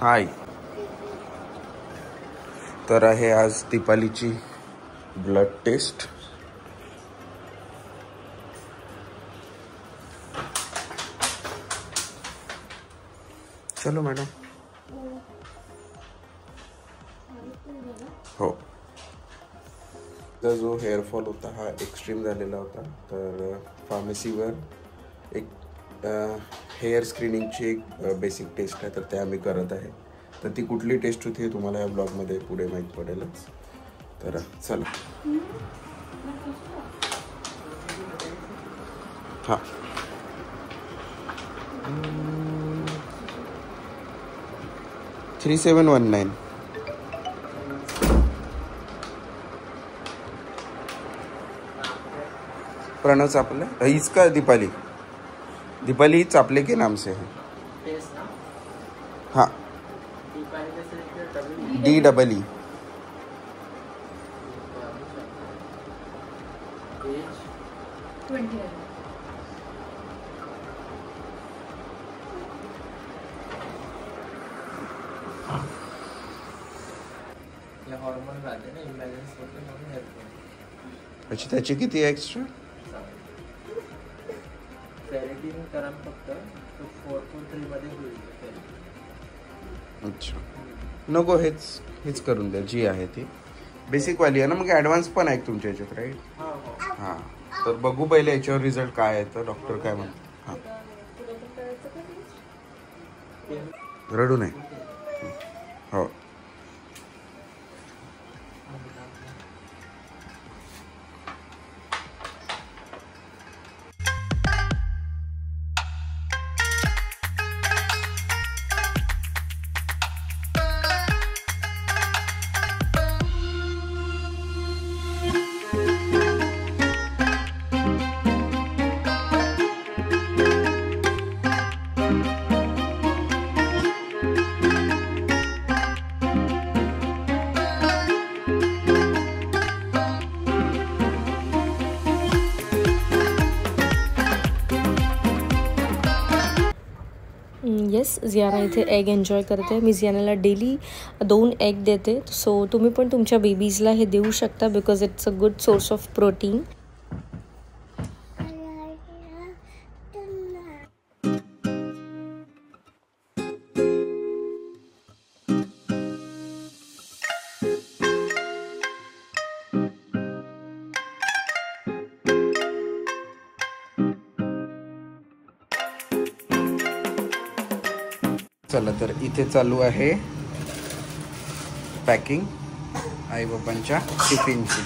हाय. तर आहे आज दीपालीची ब्लड टेस्ट. चलो मॅडम. हो. जो हेअरफॉल होता हा एक्स्ट्रीम झालेला होता, तर फार्मसीवर एक हेअर स्क्रीनिंगची एक बेसिक टेस्ट आहे, तर ते आम्ही करत आहे. तर ती कुठली टेस्ट होती हे तुम्हाला या ब्लॉगमध्ये पुढे माहीत पडेलच. तर चला. हां, 3719. प्रणव चापले. इसका दीपाली चापले के नाम से है. हाँ, DEE. अच्छा, त्याची किती एक्स्ट्रा? अच्छा, नको, हेच करून द्या. जी आहे ती बेसिक वाली आहे ना, मग ॲडव्हान्स पण आहे तुमच्या ह्याच्यात, राईट? हां, तर बघू पहिले याच्यावर रिझल्ट काय आहे, तर डॉक्टर काय म्हणतात. हां, रडू नये. हो. येस, झियाना इथे एग एन्जॉय करते. मी झियानाला डेली 2 एग देते. सो तुम्ही पण तुमच्या बेबीजला हे देऊ शकता, because it's a good source of protein. चला, तर इथे चालू आहे पॅकिंग आई बाबांच्या टिफिनची.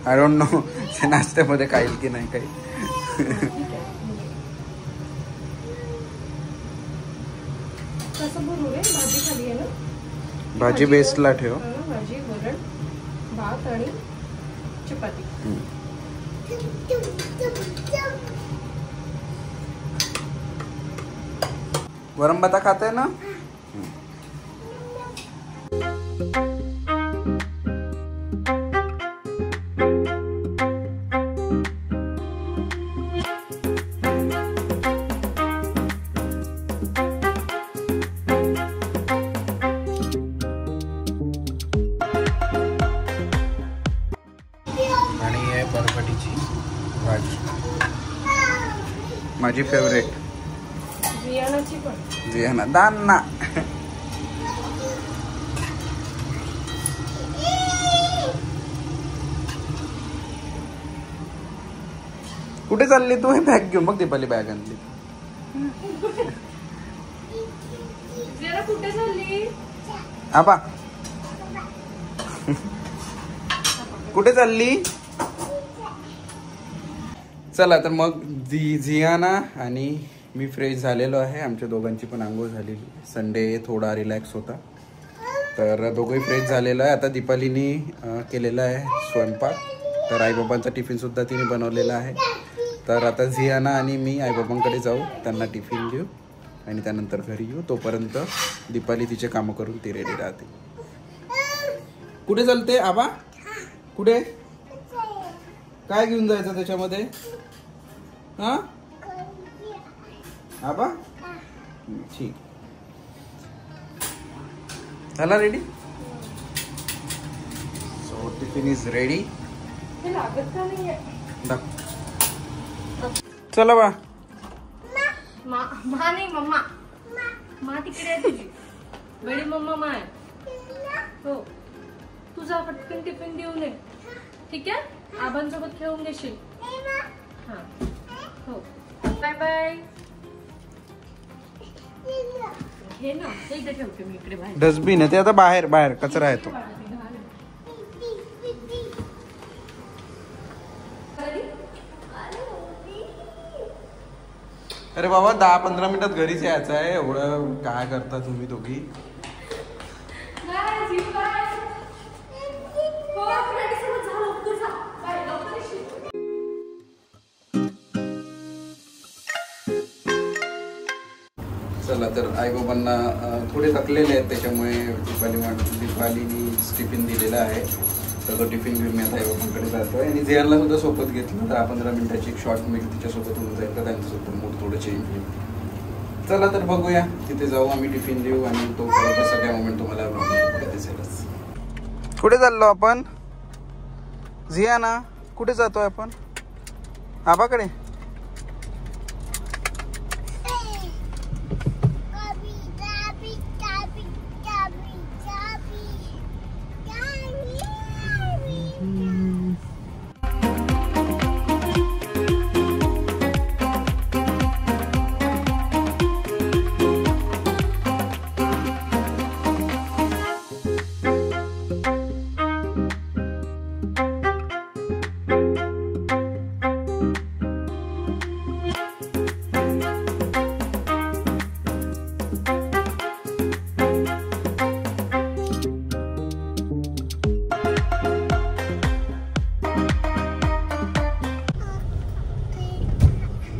आय डोंट नो नाश्त्यामध्ये खाईल की नाही काही. भाजी बेस्टला ठेव. भाजी, वरण, भात आणि चपाती. गरम भाता खाते ना. बरबटीची भाजी माझी फेवरेट. झियानाची पण. झियाना दान्ना. कुठे चालली तू? हे बॅग घेऊन बघ. दीपाली बॅग आणली. कुठे चालली आबा? कुठे चालली? चला, तर मग झियाना आणि मी फ्रेश झालेलो आहे. आमच्या दोघांची पण आंघोळ झालेली. संडे थोडा रिलॅक्स होता, तर दोघंही फ्रेश झालेलो आहे. आता दीपालीने केलेला आहे स्वयंपाक, तर आईबाबांचा टिफिनसुद्धा तिने बनवलेला आहे. तर आता झियाना आणि मी आईबाबांकडे जाऊ, त्यांना टिफिन देऊ आणि त्यानंतर घरी येऊ. तोपर्यंत दीपाली तिचे कामं करून ती रेडी राहते. कुठे चालते आबा? कुठे? काय घेऊन जायचं त्याच्यामध्ये? हा आबा ठीक. चला ready. So tiffin is ready. चला बा. मा नाही मम्मा. मा तिकडे आहे तुझी. बडी मम्मा मा आहे. हो तुझा पटकन टिफिन देऊन ये. ठीक आहे. आबांसोबत खेळून घेशील. हा हो बाय बाय. हे ना ते इकडे ठेवते मी इकडे बाहेर. डस्टबिन आहे ते आता बाहेर बाहेर कचरा आहे तो. अरे बाबा 10-15 मिनिटात घरीच यायचं आहे. एवढं काय करता तुम्ही दोघी? चला तर आईबाबांना थोडे थकलेले आहेत त्याच्यामुळे दीपालीनी टिफिन दिलेला आहे. तर तो टिफिन घेऊन मी आता आईबाबांकडे जातोय आणि जियानला सुद्धा सोबत घेतलं. 10-15 मिनिटाची एक शॉर्ट मील तिच्यासोबत होऊन जाईल तर त्यांच्यासोबत मूड थोडं चेंज होईल. चला तर बघूया तिथे जाऊ आम्ही टिफिन देऊ आणि तो सगळ्या मोमेंट तुम्हाला पुढे दिसेलच. कुठे चाललो आपण? जियाना कुठे जातोय आपण? आबाकडे.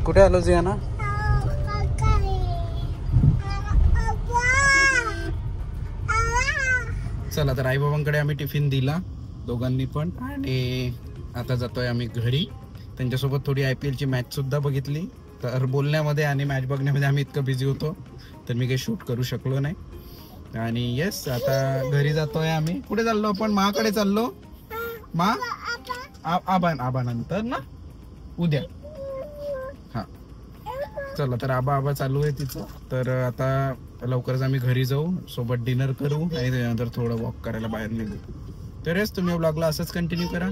कुठे आलो जियाना? चला तर आईबाबांकडे आम्ही टिफिन दिला दोघांनी पण आणि आता जातोय आम्ही घरी. त्यांच्यासोबत थोडी IPL ची मॅच सुद्धा बघितली. तर बोलण्यामध्ये आणि मॅच बघण्यामध्ये आम्ही इतकं बिझी होतो तर मी काही शूट करू शकलो नाही. आणि येस आता घरी जातोय आम्ही. कुठे चाललो आपण? माकडे चाललो. मा आबा नंतर ना उद्या. हा चला तर आबा चालू आहे तिचं. तर आता लवकरच आम्ही घरी जाऊ, सोबत डिनर करू आणि त्यानंतर थोडं वॉक करायला बाहेर निघू. तर येस तुम्ही ब्लॉगला असंच कंटिन्यू करा.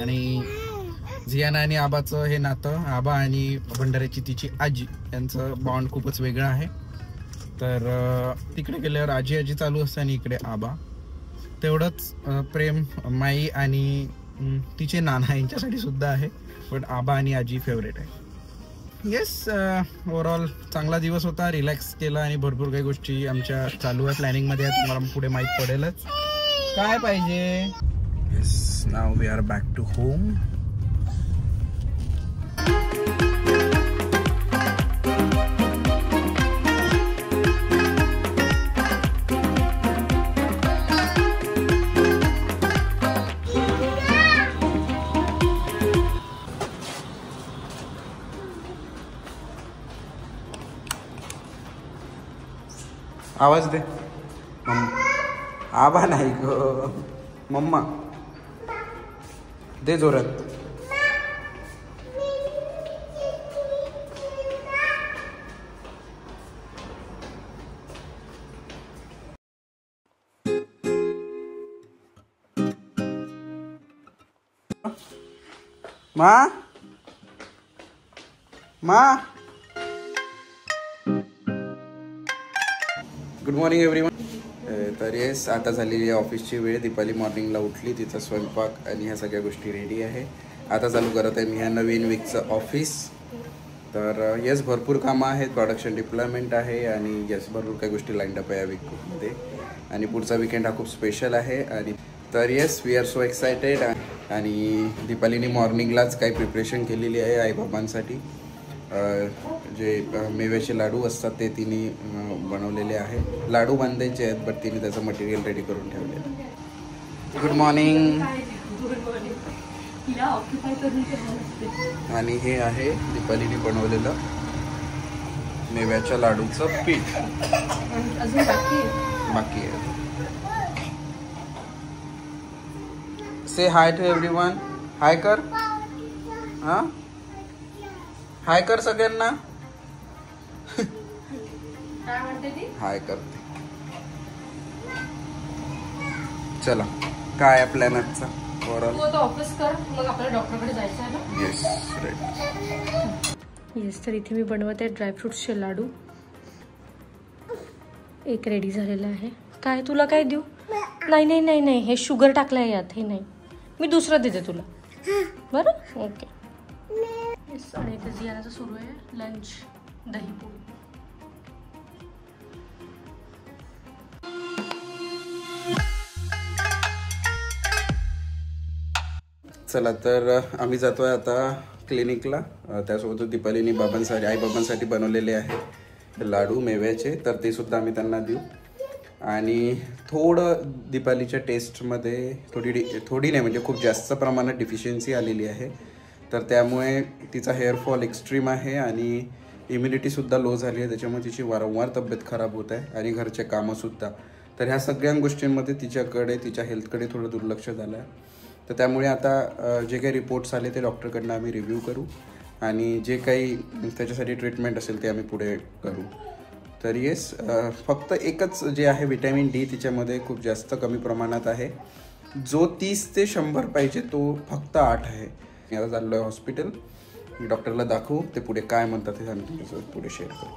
आणि जियाना आणि आबाचं हे नातं, आबा आणि भंडाऱ्याची तिची आजी यांचं बॉन्ड खूपच वेगळं आहे. तर तिकडे गेल्यावर आजी चालू असते आणि इकडे आबा. तेवढंच प्रेम माई आणि तिचे नाना यांच्यासाठी सुद्धा आहे. पण आबा आणि आजी फेवरेट आहे. येस ओव्हरऑल चांगला दिवस होता. रिलॅक्स केला आणि भरपूर काही गोष्टी आमच्या चालू आहे, प्लॅनिंगमध्ये आहे. तुम्हाला पुढे माहीत पडेलच काय पाहिजे. Yes now we are back to home. आवाज दे. आबा नाही ग मम्मा दे जोरात. मा गुड मॉर्निंग एव्हरीवन. तर येस आता झालेली आहे ऑफिसची वेळ. दीपाली मॉर्निंगला उठली, तिचा स्वयंपाक आणि ह्या सगळ्या गोष्टी रेडी आहे. आता चालू करत आहे मी ह्या नवीन वीकचं ऑफिस. तर येस भरपूर कामं आहेत, प्रोडक्शन डिप्लॉयमेंट आहे आणि येस भरपूर काही गोष्टी लाईन अप आहे या वीकमध्ये. आणि पुढचा वीकेंड हा खूप स्पेशल आहे. आणि तर yes we are so excited. आणि दीपालीने मॉर्निंगलाच काही प्रिपरेशन केलेली आहे आईबाबांसाठी. जे मेव्याचे लाडू असतात ते तिने बनवलेले आहे. लाडू बांधायचे आहेत बट तिने त्याचं मटेरियल रेडी करून ठेवलेलं आहे. Good morning. ऑक्युपाय करून ठेवावं लागते. आणि हे आहे दीपालीने बनवलेलं मेव्याच्या लाडूचं पीठ. अजून बाकी आहे. से हाय टू एव्हरीवन. हाय कर. हा हाय कर सगळ्यांना. काय म्हणते ती? हाय करते. चला काय प्लॅन आजचा ओव्हरऑल? तू आता ऑफिस कर, मग आपल्याला डॉक्टरकडे जायचं आहे ना. Yes right. येस, तर इथे मी बनवत आहे ड्रायफ्रुट्सचे लाडू. एक रेडी झालेला आहे. काय तुला काय देऊ? नाही नाही नाही नाही, हे शुगर टाकलं आहे यात, हे नाही. मी दुसरं देते तुला. बरं ओके. येस, आणि इथे जियानाचं सुरू आहे लंच, दही पोळी. चला तर आम्ही जातोय आता क्लिनिकला. त्यासोबत दीपालीने बाबांसाठी, आई बाबांसाठी बनवलेले आहे लाडू मेव्याचे, तर ते सुद्धा आम्ही त्यांना देऊ. आणि थोडं दीपालीच्या टेस्टमध्ये थोडी नाही म्हणजे खूप जास्त प्रमाणात डिफिशियन्सी आलेली आहे. तर त्यामुळे तिचा हेअरफॉल एक्स्ट्रीम आहे आणि इम्युनिटीसुद्धा लो झाली आहे. त्याच्यामुळे तिची वारंवार तब्येत खराब होत आहे आणि घरचे कामंसुद्धा. तर ह्या सगळ्या गोष्टींमध्ये तिच्या हेल्थकडे थोडं दुर्लक्ष झालं आहे. तर त्यामुळे आता जे काही रिपोर्ट्स आले ते डॉक्टरकडनं आम्ही रिव्ह्यू करू आणि जे काही त्याच्यासाठी ट्रीटमेंट असेल ते आम्ही पुढे करू. तर येस, फक्त एकच जे आहे विटॅमिन डी तिच्यामध्ये खूप जास्त कमी प्रमाणात आहे. जो 30 ते 100 पाहिजे तो फक्त 8 आहे. मी आता चाललो आहे हॉस्पिटल, डॉक्टरला दाखवू, ते पुढे काय म्हणतात हे आम्ही तुमच्यासोबत पुढे शेअर करू.